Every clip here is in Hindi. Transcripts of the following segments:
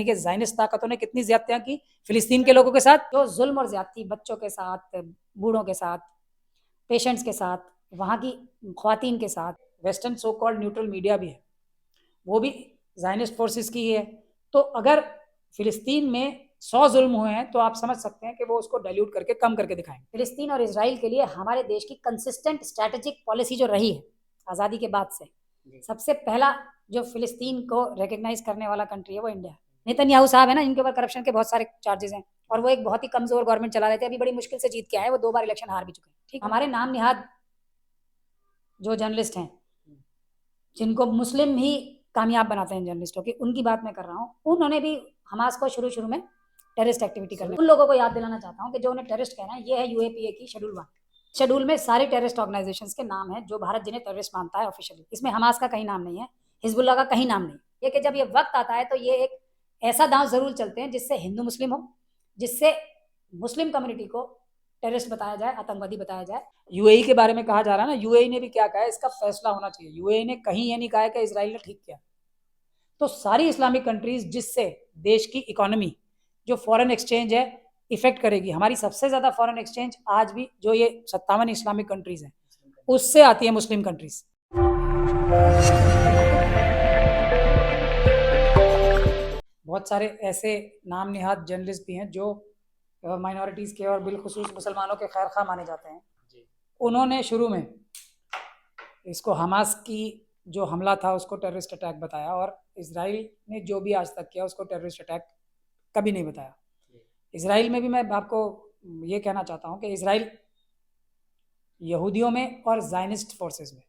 के ज़ायनिस्ट ताकतों ने कितनी ज़्यादतियाँ की फिलिस्तीन के लोगों के साथ, जो जुल्म और ज़्यादती बच्चों के साथ, बूढ़ों के साथ, पेशेंट्स के साथ, वहाँ की ख़वातीन के साथ। Western so called neutral media भी है, वो भी ज़ायनिस्ट फोर्सेस की है। तो अगर फिलिस्तीन में 100 जुल्म हुए हैं तो आप समझ सकते हैं कि वो उसको डाइल्यूट करके कम करके दिखाएंगे। फिलिस्तीन और इसराइल के लिए हमारे देश की कंसिस्टेंट स्ट्रैटेजिक पॉलिसी जो रही है आज़ादी के बाद से, सबसे पहला जो फिलिस्तीन को रिकग्नाइज करने वाला कंट्री है वो इंडिया है। नेतन्याहू साहब है ना, इनके ऊपर करप्शन के बहुत सारे चार्जेस हैं और वो एक बहुत ही कमजोर गवर्नमेंट चला रहे थे। अभी बड़ी मुश्किल से जीत के आए, वो 2 बार इलेक्शन हार भी चुके हैं। ठीक, हमारे नाम निहाद जो जर्नलिस्ट हैं, जिनको मुस्लिम ही कामयाब बनाते हैं जर्नलिस्टों की, उनकी बात मैं कर रहा हूँ। उन्होंने भी हमास को शुरू में टेररिस्ट एक्टिविटी करने, उन लोगों को याद दिलाना चाहता हूँ कि जो उन्हें टेररिस्ट कहना है, ये है यूएपीए की शेड्यूल 1। शेड्यूल में सारी टेररिस्ट ऑर्गेनाइजेशंस के नाम है जो भारत जिन्हें टेररिस्ट मानता है ऑफिशियली। इसमें हमास का कहीं नाम नहीं है, हिजबुल्लाह का कहीं नाम नहीं। ये कि जब ये वक्त आता है तो ये एक ऐसा दांव जरूर चलते हैं जिससे हिंदू मुस्लिम हो, जिससे मुस्लिम कम्युनिटी को टेररिस्ट बताया जाए, आतंकवादी बताया जाए। यूएई के बारे में कहा जा रहा है ना, यूएई ने भी क्या कहा है, इसका फैसला होना चाहिए। यूएई ने कहीं ये नहीं कहा है कि इजराइल ने ठीक किया। तो सारी इस्लामिक कंट्रीज जिससे देश की इकोनॉमी, जो फॉरेन एक्सचेंज है, इफेक्ट करेगी। हमारी सबसे ज्यादा फॉरेन एक्सचेंज आज भी जो ये 57 इस्लामिक कंट्रीज हैं उससे आती है मुस्लिम कंट्रीज। बहुत सारे ऐसे नाम निहाद जर्नलिस्ट भी हैं जो माइनॉरिटीज़ के और बिलखुसूस मुसलमानों के खैर खा माने जाते हैं। उन्होंने शुरू में इसको हमास की जो हमला था उसको टेररिस्ट अटैक बताया, और इजराइल ने जो भी आज तक किया उसको टेररिस्ट अटैक कभी नहीं बताया। इजराइल में भी मैं आपको ये कहना चाहता हूँ कि इजराइल यहूदियों में और ज़ायनिस्ट फोर्सेस में,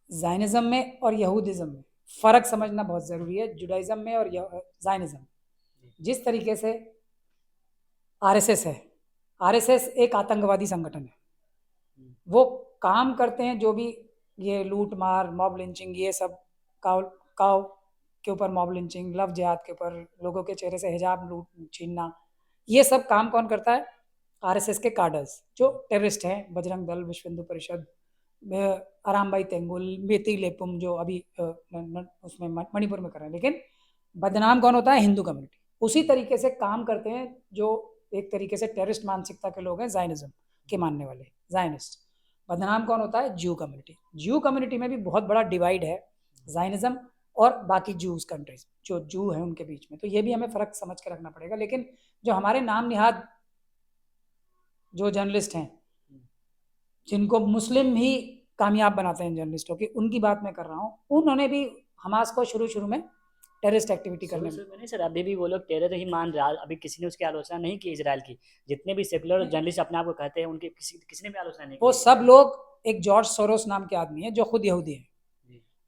ज़ायनिज़्म में और यहूदिज़्म में फ़र्क समझना बहुत ज़रूरी है। जुडाइज़्म में और ज़ायनिज़्म, जिस तरीके से आरएसएस है, आरएसएस एक आतंकवादी संगठन है। वो काम करते हैं जो भी ये लूट मार, मॉब लिंचिंग, ये सब काव के ऊपर मॉब लिंचिंग, लव जिहाद के ऊपर लोगों के चेहरे से हिजाब लूट छीनना, ये सब काम कौन करता है? आरएसएस के कार्डर्स जो टेररिस्ट हैं, बजरंग दल, विश्व हिंदू परिषद, आरामबाई तेंगुल, बेती लेपुम जो अभी उसमें मणिपुर में कर रहे हैं। लेकिन बदनाम कौन होता है? हिंदू कम्युनिटी। उसी तरीके से काम करते हैं जो एक तरीके से टेररिस्ट मानसिकता के लोग हैं, ज़ायनिज़्म के मानने वाले ज़ायनिस्ट। बदनाम कौन होता है? ज्यू कम्युनिटी। ज्यू कम्युनिटी में भी बहुत बड़ा डिवाइड है ज़ायनिज़्म और बाकी जूस कंट्रीज जो जू है उनके बीच में। तो ये भी हमें फ़र्क समझ के रखना पड़ेगा। लेकिन जो हमारे नाम निहाद जो जर्नलिस्ट हैं, जिनको मुस्लिम ही कामयाब बनाते हैं जर्नलिस्टों की, उनकी बात मैं कर रहा हूँ। उन्होंने भी हमास को शुरू में टेररिस्ट एक्टिविटी करने में नहीं सर, अभी भी वो लोग टेरर ही मान रहा। अभी किसी ने उसकी आलोचना नहीं की इजराइल की। जितने भी सेकुलर जर्नलिस्ट अपने आप को कहते हैं, उनकी किसी ने भी आलोचना नहीं की। वो सब लोग एक जॉर्ज सोरोस नाम के आदमी है जो खुद यहूदी है,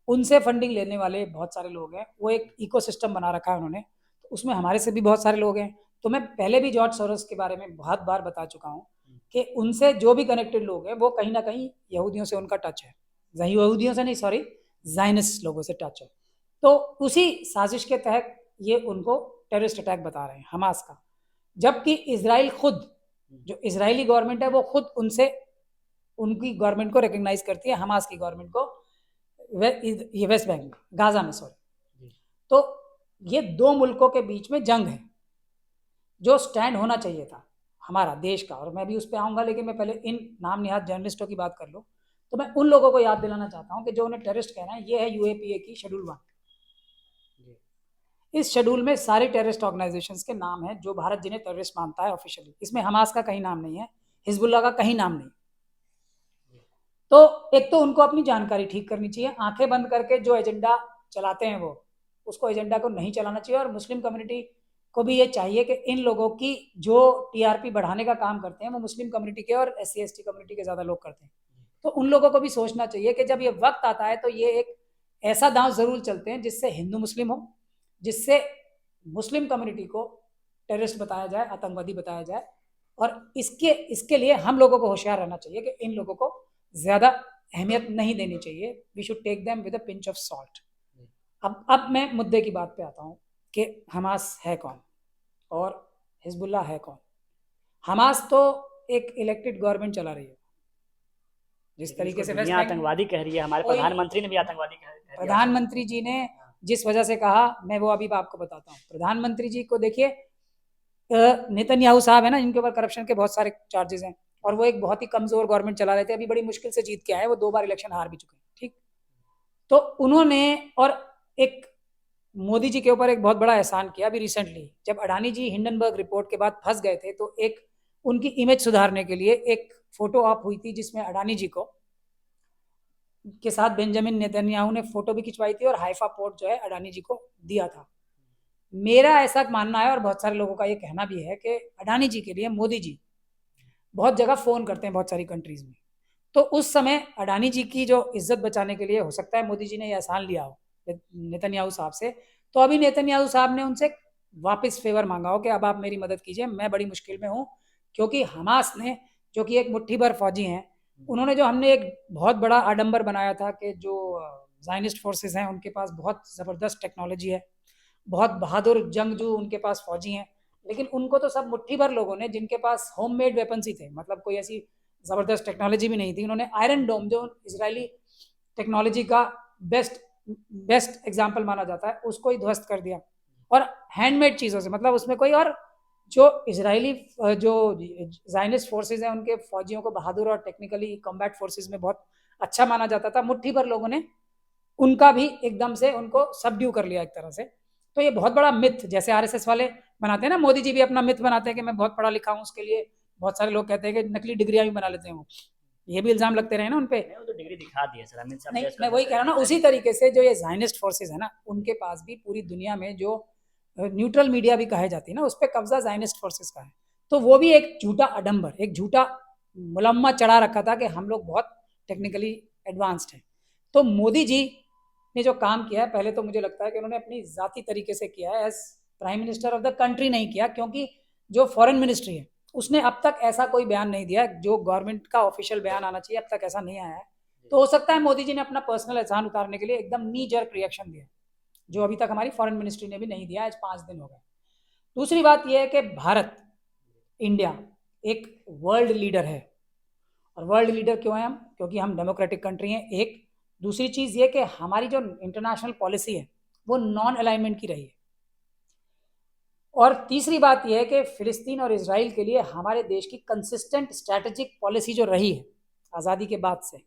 उनसे फंडिंग लेने वाले बहुत सारे लोग हैं। वो एक इकोसिस्टम बना रखा है उन्होंने, तो उसमें हमारे से भी बहुत सारे लोग हैं। तो मैं पहले भी जॉर्ज सोरोस के बारे में बहुत बार बता चुका हूँ कि उनसे जो भी कनेक्टेड लोग हैं वो कहीं ना कहीं यहूदियों से उनका टच है। यहूदियों से नहीं, सॉरी, ज़ायनिस्ट लोगों से टच है। तो उसी साजिश के तहत ये उनको टेररिस्ट अटैक बता रहे हैं हमास का। जबकि इजराइल खुद, जो इजरायली गवर्नमेंट है, वो खुद उनसे, उनकी गवर्नमेंट को रिकग्नाइज करती है, हमास की गवर्नमेंट को, ये वेस्ट बैंक, गाजा में, सॉरी। तो ये दो मुल्कों के बीच में जंग है। जो स्टैंड होना चाहिए था हमारा देश का, और मैं भी उस पर आऊँगा, लेकिन मैं पहले इन नाम निहाद जर्नलिस्टों की बात कर लूँ। तो मैं उन लोगों को याद दिलाना चाहता हूँ कि जो उन्हें टेररिस्ट कहना है, ये है यूएपीए की शेड्यूल 1। इस शेड्यूल में सारी टेररिस्ट ऑर्गेनाइजेशंस के नाम हैं जो भारत जिन्हें टेररिस्ट मानता है ऑफिशियली। इसमें हमास का कहीं नाम नहीं है, हिजबुल्लाह का कहीं नाम नहीं। तो एक तो उनको अपनी जानकारी ठीक करनी चाहिए। आंखें बंद करके जो एजेंडा चलाते हैं वो, उसको एजेंडा को नहीं चलाना चाहिए। और मुस्लिम कम्युनिटी को भी ये चाहिए कि इन लोगों की जो टीआरपी बढ़ाने का काम करते हैं वो मुस्लिम कम्युनिटी के और SC ST कम्युनिटी के ज़्यादा लोग करते हैं। तो उन लोगों को भी सोचना चाहिए कि जब ये वक्त आता है तो ये एक ऐसा दांव ज़रूर चलते हैं जिससे हिंदू मुस्लिम हो, जिससे मुस्लिम कम्युनिटी को टेररिस्ट बताया जाए, आतंकवादी बताया जाए। और इसके लिए हम लोगों को होशियार रहना चाहिए कि इन लोगों को ज़्यादा अहमियत नहीं देनी चाहिए। We should take them with a pinch of salt. अब मैं मुद्दे की बात पे आता हूँ कि हमास है कौन और हिजबुल्लाह है कौन। हमास तो एक इलेक्टेड गवर्नमेंट चला रही है, जिस तरीके से दुनिया आतंकवादी कह रही है। हमारे प्रधानमंत्री ने भी आतंकवादी कहा है। प्रधानमंत्री जी ने जिस वजह से कहा, मैं वो अभी आपको बताता हूँ। प्रधानमंत्री जी को देखिए, नेतन्याहू साहब है ना, इनके ऊपर करप्शन के बहुत सारे चार्जेस हैं, और वो एक बहुत ही कमजोर गवर्नमेंट चला रहे थे, अभी बड़ी मुश्किल से जीत के आए, वो 2 बार इलेक्शन हार भी चुके हैं, ठीक। तो उन्होंने, और एक मोदी जी के ऊपर एक बहुत बड़ा एहसान किया अभी रिसेंटली, जब अडानी जी हिंडनबर्ग रिपोर्ट के बाद फंस गए थे, तो एक उनकी इमेज सुधारने के लिए एक फोटो ऑप हुई थी, जिसमें अडानी जी को के साथ बेंजामिन नेतन्याहू ने फोटो भी खिंचवाई थी, और हाइफा पोर्ट जो है अडानी जी को दिया था। मेरा ऐसा मानना है, और बहुत सारे लोगों का ये कहना भी है, कि अडानी जी के लिए मोदी जी बहुत जगह फोन करते हैं, बहुत सारी कंट्रीज में। तो उस समय अडानी जी की जो इज्जत बचाने के लिए हो सकता है मोदी जी ने यह एहसान लिया हो नेतन्याहू साहब से, तो अभी नेतन्याहू साहब ने उनसे वापस फेवर मांगा हो कि अब आप मेरी मदद कीजिए, मैं बड़ी मुश्किल में हूँ, क्योंकि हमास ने, जो कि एक मुट्ठी भर फौजी हैं, उन्होंने जो हमने एक बहुत बड़ा आडंबर बनाया था कि जो ज़ायनिस्ट फोर्सेस हैं उनके पास बहुत ज़बरदस्त टेक्नोलॉजी है, बहुत बहादुर जंगजू उनके पास फौजी हैं, लेकिन उनको तो सब मुट्ठी भर लोगों ने, जिनके पास होम मेड वेपन्स ही थे, मतलब कोई ऐसी ज़बरदस्त टेक्नोलॉजी भी नहीं थी, उन्होंने आयरन डोम, जो इजरायली टेक्नोलॉजी का बेस्ट एग्जाम्पल माना जाता है, उसको ही ध्वस्त कर दिया, और हैंडमेड चीज़ों से, मतलब उसमें कोई, और जो इजरायली जो ज़ायनिस्ट फोर्सेज हैं उनके फौजियों को बहादुर और टेक्निकली कॉम्बैट फोर्सेज में बहुत अच्छा माना जाता था, मुट्ठी भर लोगों ने उनका भी एकदम से उनको सबड्यू कर लिया एक तरह से। तो ये बहुत बड़ा मिथ, जैसे आरएसएस वाले बनाते हैं ना, मोदी जी भी अपना मिथ बनाते हैं कि मैं बहुत पढ़ा लिखा हूँ, उसके लिए बहुत सारे लोग कहते हैं कि नकली डिग्रियां भी बना लेते हैं वो, ये भी इल्जाम लगते रहे ना उन पे। वो तो डिग्री दिखा दी है सर, अमित शाह नहीं, प्रेस मैं वही कह रहा हूँ ना, उसी तरीके से जो ये ज़ायनिस्ट फोर्सेज है ना, उनके पास भी पूरी दुनिया में जो न्यूट्रल मीडिया भी कहे जाती है ना, उस पर कब्जा ज़ायनिस्ट फोर्सेज का है। तो वो भी एक झूठा आडंबर, एक झूठा मुलम्मा चढ़ा रखा था कि हम लोग बहुत टेक्निकली एडवांस्ड हैं। तो मोदी जी ने जो काम किया है, पहले तो मुझे लगता है कि उन्होंने अपनी ज़ाती तरीके से किया है, as prime minister of the country नहीं किया, क्योंकि जो फॉरेन मिनिस्ट्री है उसने अब तक ऐसा कोई बयान नहीं दिया, जो गवर्नमेंट का ऑफिशियल बयान आना चाहिए, अब तक ऐसा नहीं आया है। तो हो सकता है मोदी जी ने अपना पर्सनल एहसान उतारने के लिए एकदम नी जर्क रिएक्शन दिया, जो अभी तक हमारी फॉरेन मिनिस्ट्री ने भी नहीं दिया, आज 5 दिन हो गए। दूसरी बात यह है कि भारत, इंडिया एक वर्ल्ड लीडर है, और वर्ल्ड लीडर क्यों है हम? क्योंकि हम डेमोक्रेटिक कंट्री हैं, एक। दूसरी चीज़ ये कि हमारी जो इंटरनेशनल पॉलिसी है वो नॉन अलाइनमेंट की रही है, और तीसरी बात यह है कि फिलिस्तीन और इसराइल के लिए हमारे देश की कंसिस्टेंट स्ट्रैटेजिक पॉलिसी जो रही है आज़ादी के बाद से,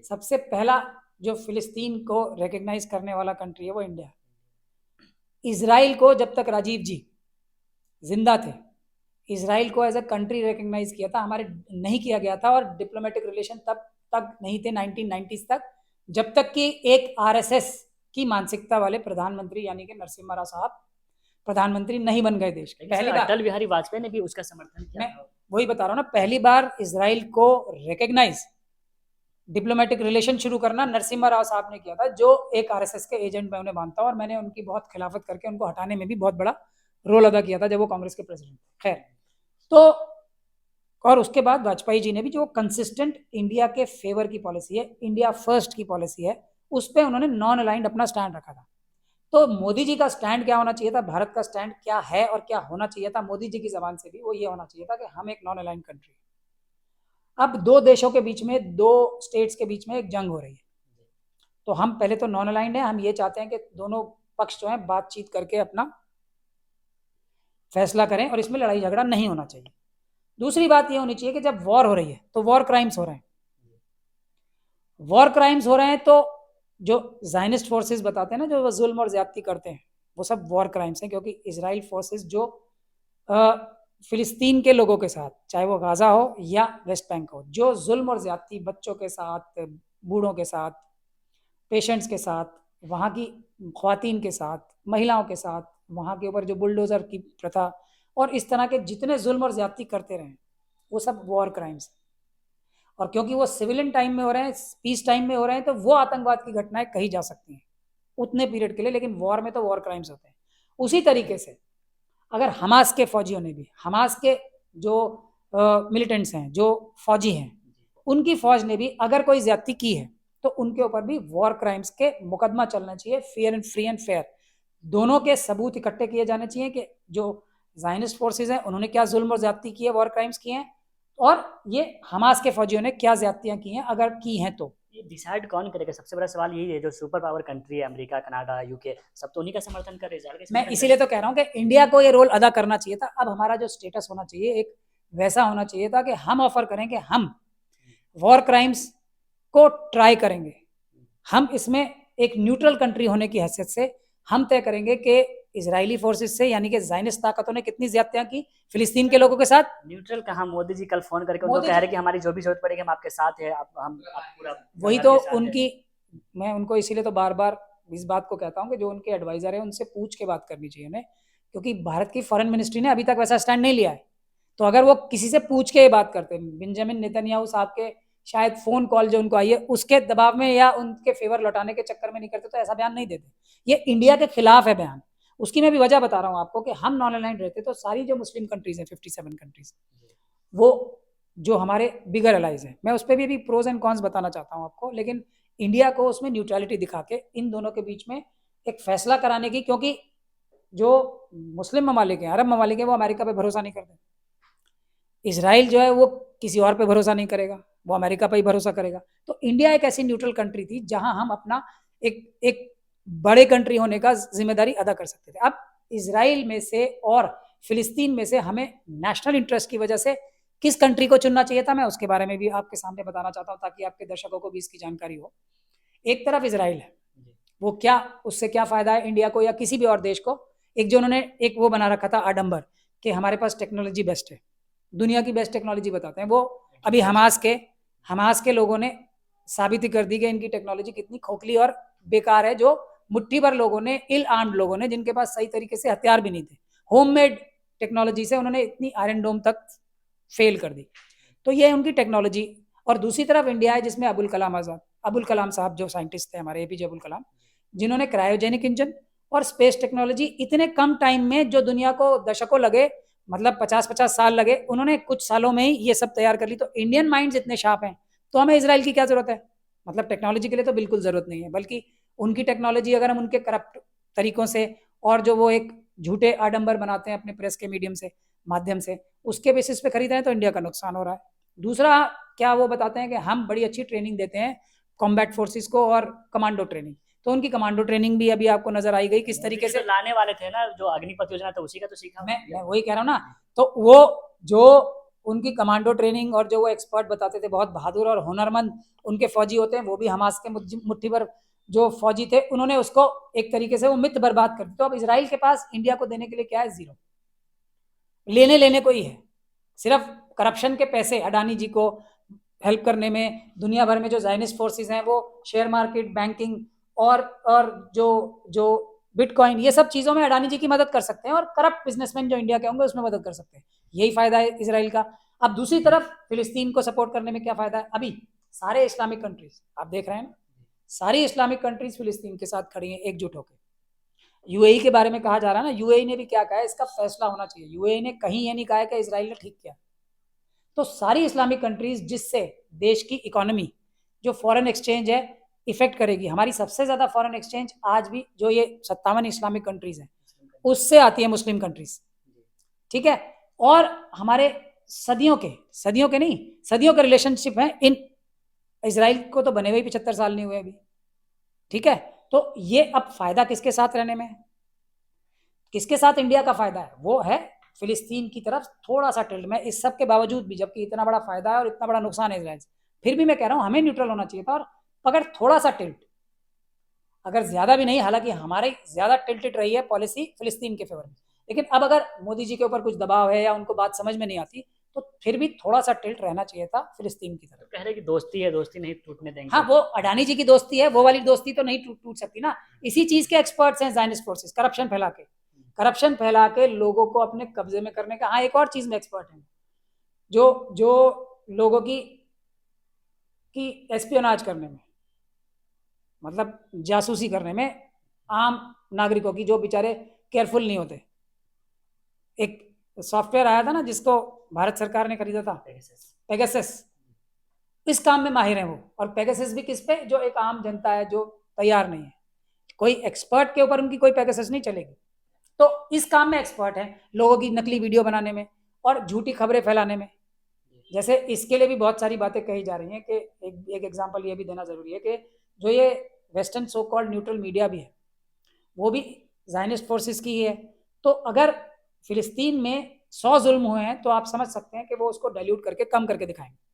सबसे पहला जो फिलिस्तीन को रिकग्नाइज करने वाला कंट्री है वो इंडिया। इसराइल को जब तक राजीव जी जिंदा थे, इसराइल को एज अ कंट्री रिकग्नाइज किया था, हमारे नहीं किया गया था, और डिप्लोमेटिक रिलेशन तब तक नहीं थे 1990s तक, जब तक कि एक आरएसएस की मानसिकता वाले प्रधानमंत्री यानी कि नरसिम्हा राव साहब प्रधानमंत्री नहीं बन गए देश के। पहली बार अटल बिहारी वाजपेयी ने भी उसका समर्थन किया। मैं वही बता रहा हूँ ना, पहली बार इसराइल को रिकग्नाइज, डिप्लोमेटिक रिलेशन शुरू करना नरसिम्हा राव साहब ने किया था, जो एक आरएसएस के एजेंट मैं उन्हें मानता हूँ, और मैंने उनकी बहुत खिलाफत करके उनको हटाने में भी बहुत बड़ा रोल अदा किया था जब वो कांग्रेस के प्रेसिडेंट। खैर, तो और उसके बाद वाजपेयी जी ने भी, जो कंसिस्टेंट इंडिया के फेवर की पॉलिसी है, इंडिया फर्स्ट की पॉलिसी है, उस पर उन्होंने नॉन अलाइंड अपना स्टैंड रखा था। तो मोदी जी का स्टैंड क्या होना चाहिए था, भारत का स्टैंड क्या है और क्या होना चाहिए था मोदी जी की जबान से भी, वो ये होना चाहिए था कि हम एक नॉन अलाइंड कंट्री। अब दो देशों के बीच में, दो स्टेट्स के बीच में एक जंग हो रही है, तो हम पहले तो नॉन अलाइंड है, हम ये चाहते हैं कि दोनों पक्ष जो है बातचीत करके अपना फैसला करें, और इसमें लड़ाई झगड़ा नहीं होना चाहिए। दूसरी बात ये होनी चाहिए कि जब वॉर हो रही है तो वॉर क्राइम्स हो रहे हैं, वॉर क्राइम्स हो रहे हैं, तो जो ज़ायनिस्ट फोर्सेस बताते हैं ना, जो वो जुल्म और ज्यादती करते हैं, वो सब वॉर क्राइम्स हैं, क्योंकि इजराइल फोर्सेस जो फिलिस्तीन के लोगों के साथ, चाहे वो गाजा हो या वेस्ट बैंक हो, जो जुल्म और ज्यादती बच्चों के साथ, बूढ़ों के साथ, पेशेंट्स के साथ, वहाँ की ख्वातीन के साथ, महिलाओं के साथ, वहाँ के ऊपर जो बुलडोज़र की प्रथा और इस तरह के जितने जुल्म और ज्यादती करते रहे, वो सब वॉर क्राइम्स हैं। और क्योंकि वो सिविलियन टाइम में हो रहे हैं, पीस टाइम में हो रहे हैं, तो वो आतंकवाद की घटनाएं कही जा सकती हैं उतने पीरियड के लिए, लेकिन वॉर में तो वॉर क्राइम्स होते हैं। उसी तरीके से अगर हमास के फौजियों ने भी, हमास के जो मिलिटेंट्स हैं, जो फौजी हैं, उनकी फौज ने भी अगर कोई ज्यादती की है, तो उनके ऊपर भी वॉर क्राइम्स के मुकदमा चलना चाहिए, fair and free and fair. दोनों के सबूत इकट्ठे किए जाने चाहिए कि जो ज़ायनिस्ट फोर्सेज हैं उन्होंने क्या जुल्म और ज्यादती की है, वॉर क्राइम्स किए हैं, और ये हमास के फौजियों ने क्या ज्यादतियां की हैं, अगर की हैं तो। ये डिसाइड कौन करेगा? सबसे बड़ा सवाल यही है, जो सुपर पावर कंट्री है अमेरिका, कनाडा, यूके, सब तो उन्हीं का समर्थन कर रहे हैं, इजराइल का मैं समर्थन इसीलिए तो कह रहा हूँ कि इंडिया को ये रोल अदा करना चाहिए था। अब हमारा जो स्टेटस होना चाहिए एक वैसा होना चाहिए था कि हम ऑफर करें कि हम वॉर क्राइम्स को ट्राई करेंगे, हम इसमें एक न्यूट्रल कंट्री होने की हैसियत से हम तय करेंगे कि इजरायली फोर्सेस से यानी कि ज़ायनिस्ट ताकतों ने कितनी ज्यादतियां की फिलिस्तीन के लोगों के साथ। न्यूट्रल कहा, मोदी जी कल फोन करके उनको मोदी कह जी रहे कि हमारी जो भी जरूरत पड़ेगी हम आपके साथ है, हम पूरा वही आपके तो साथ है। उनकी, मैं उनको इसीलिए तो बार बार इस बात को कहता हूँ कि जो उनके एडवाइजर है उनसे पूछ के बात करनी चाहिए उन्हें, क्योंकि भारत की फॉरेन मिनिस्ट्री ने अभी तक वैसा स्टैंड नहीं लिया है। तो अगर वो किसी से पूछ के ये बात करते, बेंजामिन नेतन्याहू साहब के शायद फोन कॉल जो उनको आई है उसके दबाव में या उनके फेवर लौटाने के चक्कर में नहीं करते तो ऐसा बयान नहीं देते। ये इंडिया के खिलाफ है बयान। उसकी मैं भी वजह बता रहा हूँ आपको कि हम नॉन अलाइंड रहते तो सारी जो मुस्लिम कंट्रीज हैं 57 कंट्रीज, वो जो हमारे बिगर अलाइज हैं, मैं उस पर भी प्रोज एंड कॉन्स बताना चाहता हूँ आपको, लेकिन इंडिया को उसमें न्यूट्रलिटी दिखा के इन दोनों के बीच में एक फैसला कराने की, क्योंकि जो मुस्लिम ममालिक हैं, अरब ममालिक हैं, वो अमेरिका पे भरोसा नहीं करते। इसराइल जो है वो किसी और पे भरोसा नहीं करेगा, वो अमेरिका पे ही भरोसा करेगा। तो इंडिया एक ऐसी न्यूट्रल कंट्री थी जहां हम अपना एक बड़े कंट्री होने का जिम्मेदारी अदा कर सकते थे। अब इसराइल में से और फिलिस्तीन में से हमें नेशनल इंटरेस्ट की वजह से किस कंट्री को चुनना चाहिए था, मैं उसके बारे में भी आपके सामने बताना चाहता हूँ ताकि आपके दर्शकों को भी इसकी जानकारी हो। एक तरफ इसराइल है, वो क्या, उससे क्या फायदा है इंडिया को या किसी भी और देश को। एक जो उन्होंने एक वो बना रखा था आडंबर कि हमारे पास टेक्नोलॉजी बेस्ट है, दुनिया की बेस्ट टेक्नोलॉजी बताते हैं, वो अभी हमास के लोगों ने साबित कर दी कि इनकी टेक्नोलॉजी कितनी खोखली और बेकार है, जो मुट्ठी भर लोगों ने, इल आर्म्ड लोगों ने, जिनके पास सही तरीके से हथियार भी नहीं थे, होममेड टेक्नोलॉजी से उन्होंने इतनी आयरन डोम तक फेल कर दी। तो ये है उनकी टेक्नोलॉजी। और दूसरी तरफ इंडिया है जिसमें अबुल कलाम आजाद, अबुल कलाम साहब जो साइंटिस्ट थे हमारे एपीजे अबुल कलाम, जिन्होंने क्रायोजेनिक इंजन और स्पेस टेक्नोलॉजी इतने कम टाइम में, जो दुनिया को दशकों लगे, मतलब 50-50 साल लगे, उन्होंने कुछ सालों में ही ये सब तैयार कर ली। तो इंडियन माइंड्स इतने शार्प हैं, तो हमें इसराइल की क्या जरूरत है? मतलब टेक्नोलॉजी के लिए तो बिल्कुल जरूरत नहीं है, बल्कि उनकी टेक्नोलॉजी अगर हम उनके करप्ट तरीकों से और जो वो एक झूठे आडंबर बनाते हैं अपने प्रेस के मीडियम से, माध्यम से, उसके बेसिस पे खरीद रहे हैं तो इंडिया का नुकसान हो रहा है। दूसरा, क्या वो बताते हैं कि हम बड़ी अच्छी ट्रेनिंग देते हैं कॉम्बैट फोर्सेस को और कमांडो ट्रेनिंग, तो उनकी कमांडो ट्रेनिंग भी अभी आपको नजर आई गई किस तरीके से। तो लाने वाले थे ना जो अग्निपथ योजना, तो उसी का तो सीखा। मैं वही कह रहा हूँ ना, तो वो जो उनकी कमांडो ट्रेनिंग और जो वो एक्सपर्ट बताते थे, बहुत बहादुर और हुनरमंद उनके फौजी होते हैं, वो भी हमास के मुट्ठी भर जो फौजी थे, उन्होंने उसको एक तरीके से वो मिथ बर्बाद कर दी। तो अब इसराइल के पास इंडिया को देने के लिए क्या है? जीरो, लेने लेने को ही है, सिर्फ करप्शन के पैसे अडानी जी को हेल्प करने में, दुनिया भर में जो जायनिस्ट फोर्सेस हैं वो शेयर मार्केट, बैंकिंग और जो जो बिटकॉइन, ये सब चीज़ों में अडानी जी की मदद कर सकते हैं, और करप्ट बिजनेसमैन जो इंडिया के होंगे उसमें मदद कर सकते हैं। यही फायदा है इसराइल का। अब दूसरी तरफ फिलिस्तीन को सपोर्ट करने में क्या फायदा है? अभी सारे इस्लामिक कंट्रीज आप देख रहे हैं ना, सारी इस्लामिक कंट्रीज फिलिस्तीन के साथ खड़ी हैं एकजुट होकर। यूएई के बारे में कहा जा रहा है ना, यूएई ने भी क्या कहा है, इसका फैसला होना चाहिए। यूएई ने कहीं ये नहीं कहा है कि इसराइल ने ठीक किया। तो सारी इस्लामिक कंट्रीज जिससे देश की इकोनॉमी, जो फॉरेन एक्सचेंज है, इफेक्ट करेगी। हमारी सबसे ज्यादा फॉरेन एक्सचेंज आज भी जो ये 57 इस्लामिक कंट्रीज हैं उससे आती है, मुस्लिम कंट्रीज, ठीक है। और हमारे सदियों के रिलेशनशिप हैं इन, इसराइल को तो बने हुए 75 साल नहीं हुए अभी, ठीक है। तो ये अब फायदा किसके साथ रहने में है, किसके साथ इंडिया का फायदा है? वो है फिलिस्तीन की तरफ थोड़ा सा टिल्ट में। इस सब के बावजूद भी, जबकि इतना बड़ा फायदा है और इतना बड़ा नुकसान है इसराइल से, फिर भी मैं कह रहा हूं हमें न्यूट्रल होना चाहिए था। और अगर थोड़ा सा टिल्ट, अगर ज्यादा भी नहीं, हालांकि हमारी ज्यादा टिल्टेड रही है पॉलिसी फिलिस्तीन के फेवर में, लेकिन अब अगर मोदी जी के ऊपर कुछ दबाव है या उनको बात समझ में नहीं आती, तो फिर भी थोड़ा सा टिल्ट रहना चाहिए था फिलिस्तीन की तरफ। कह रहे कि दोस्ती है, दोस्ती नहीं टूटने देंगे। हाँ, वो अडानी जी की दोस्ती है, वो वाली दोस्ती तो नहीं टूट सकती ना। इसी चीज के एक्सपर्ट्स हैं जायनिस्ट फोर्सेस, करप्शन फैला के लोगों को अपने कब्जे में करने का। हाँ, एक और चीज में एक्सपर्ट है, जो लोगों की एस्पियोनाज करने में, मतलब जासूसी करने में, आम नागरिकों की, जो बेचारे केयरफुल नहीं होते। एक सॉफ्टवेयर आया था ना जिसको भारत सरकार ने खरीदा था, पेगासस, इस काम में माहिर है वो। और पेगासस भी किस पे? जो एक आम जनता है जो तैयार नहीं है, कोई एक्सपर्ट के ऊपर उनकी कोई पेगासस नहीं चलेगी। तो इस काम में एक्सपर्ट है, लोगों की नकली वीडियो बनाने में और झूठी खबरें फैलाने में। जैसे इसके लिए भी बहुत सारी बातें कही जा रही हैं कि एक एग्जांपल ये भी देना ज़रूरी है कि जो ये western so called neutral media भी है वो भी ज़ायनिस्ट फोर्सेस की ही है। तो अगर फ़िलिस्तीन में 100 जुल्म हुए हैं तो आप समझ सकते हैं कि वो उसको डाइल्यूट करके कम करके दिखाएंगे।